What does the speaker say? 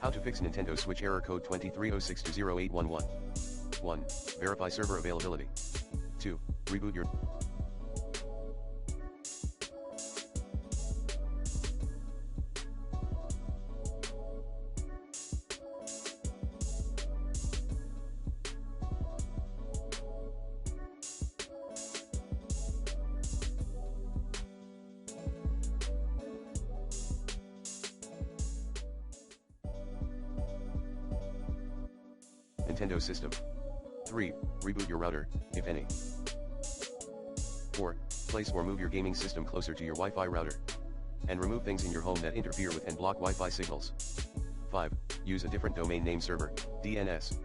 How to fix Nintendo Switch error code 2306208111. 1. Verify server availability. 2. Reboot your Nintendo system. 3. Reboot your router, if any. 4. Place or move your gaming system closer to your Wi-Fi router. And remove things in your home that interfere with and block Wi-Fi signals. 5. Use a different domain name server, DNS.